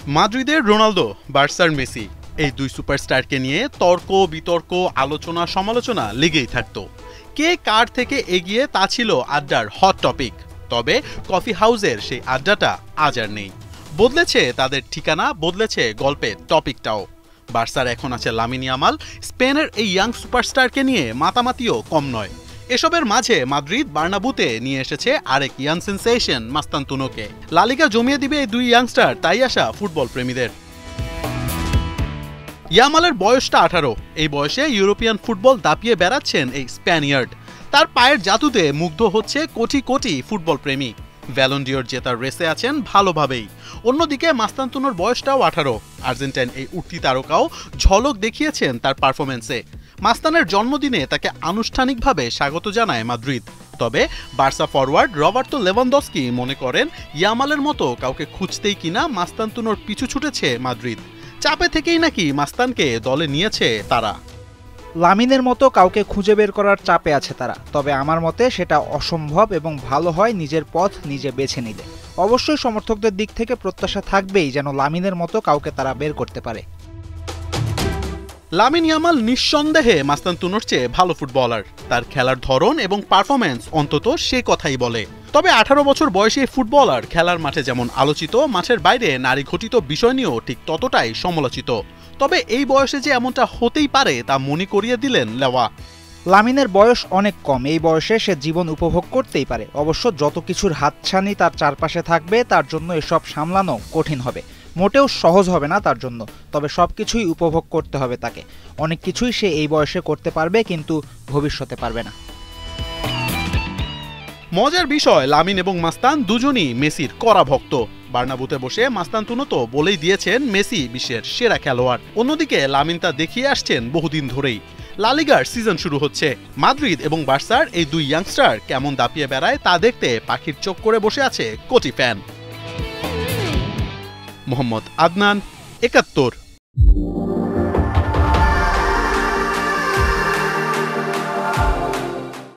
মাদ্রিদের রোনালদো, বার্সার মেসি, এই দুই সুপারস্টারকে নিয়ে তর্ক বিতর্ক, আলোচনা সমালোচনা লেগেই থাকতো। কে কার থেকে এগিয়ে তা ছিল আড্ডার হট টপিক। তবে কফি হাউসের সেই আড্ডাটা আজ আর নেই। বদলেছে তাদের ঠিকানা, বদলেছে গল্পের টপিকটাও। বার্সার এখন আছে লামিন ইয়ামাল, স্পেনের এই ইয়াং সুপারস্টারকে নিয়ে মাতামাতিও কম নয়। এসবের মাঝে মাদ্রিদ বার্নাবুতে নিয়ে এসেছে আরেক ইয়াং সেন্সেশন মাস্তানতুনোকে। লা লিগা জমিয়ে দিবে এই দুই ইয়াংস্টার, তাই আসা ফুটবল প্রেমীদের। ইয়ামালের বয়সটা 18। এই বয়সে ইউরোপিয়ান ফুটবল দাপিয়ে বেড়াচ্ছেন এই স্প্যানিয়ার্ড। তার পায়ের জাদুতে মুগ্ধ হচ্ছে কোটি কোটি ফুটবল প্রেমী। ব্যালন ডিওর জেতার রেসে আছেন ভালোভাবেই। অন্যদিকে মাস্তানতুনোর বয়সটাও 18। আর্জেন্টাইন এই উঠতি তারকাও ঝলক দেখিয়েছেন তার পারফরমেন্সে। মাস্তানের জন্মদিনে তাকে আনুষ্ঠানিকভাবে স্বাগত জানায় মাদ্রিদ। তবে বার্সা ফরওয়ার্ড রবার্তো লেভানদস্কি মনে করেন, ইয়ামালের মতো কাউকে খুঁজতেই কিনা মাস্তানতুনোর পিছু ছুটেছে মাদ্রিদ। চাপে থেকেই নাকি মাস্তানকে দলে নিয়েছে তারা। লামিনের মতো কাউকে খুঁজে বের করার চাপে আছে তারা। তবে আমার মতে সেটা অসম্ভব এবং ভালো হয় নিজের পথ নিজে বেছে নিলে। অবশ্যই সমর্থকদের দিক থেকে প্রত্যাশা থাকবেই যেন লামিনের মতো কাউকে তারা বের করতে পারে। লামিন ইয়ামাল নিঃসন্দেহে মাস্তানতুনোর চেয়ে ভালো ফুটবলার। তার খেলার ধরন এবং পারফরম্যান্স অন্তত সে কথাই বলে। তবে 18 বছর বয়সী ফুটবলার খেলার মাঠে যেমন আলোচিত, মাঠের বাইরে নারী ঘটিত বিষয় নিয়েও ঠিক ততটাই সমালোচিত। তবে এই বয়সে যে এমনটা হতেই পারে তা মনে করিয়ে দিলেন লেওয়া। লামিনের বয়স অনেক কম। এই বয়সে সে জীবন উপভোগ করতেই পারে। অবশ্য যত কিছুর হাতছানি তার চারপাশে থাকবে, তার জন্য এসব সামলানো কঠিন হবে। মোটেও সহজ হবে না তার জন্য। তবে সবকিছুই উপভোগ করতে হবে তাকে। অনেক কিছুই সে এই বয়সে করতে পারবে, কিন্তু ভবিষ্যতে পারবে না। মজার বিষয়, লামিন এবং মাস্তান দুজনই মেসির কড়া ভক্ত। বার্নাবুতে বসে মাস্তানতুনো তো বলেই দিয়েছেন মেসি বিশ্বের সেরা খেলোয়াড়। অন্যদিকে লামিন তা দেখিয়ে আসছেন বহুদিন ধরেই। লা লিগার সিজন শুরু হচ্ছে। মাদ্রিদ এবং বার্সার এই দুই ইয়াংস্টার কেমন দাপিয়ে বেড়ায় তা দেখতে পাখির চোখ করে বসে আছে কোটি ফ্যান। মোহাম্মদ আদনান, ৭১।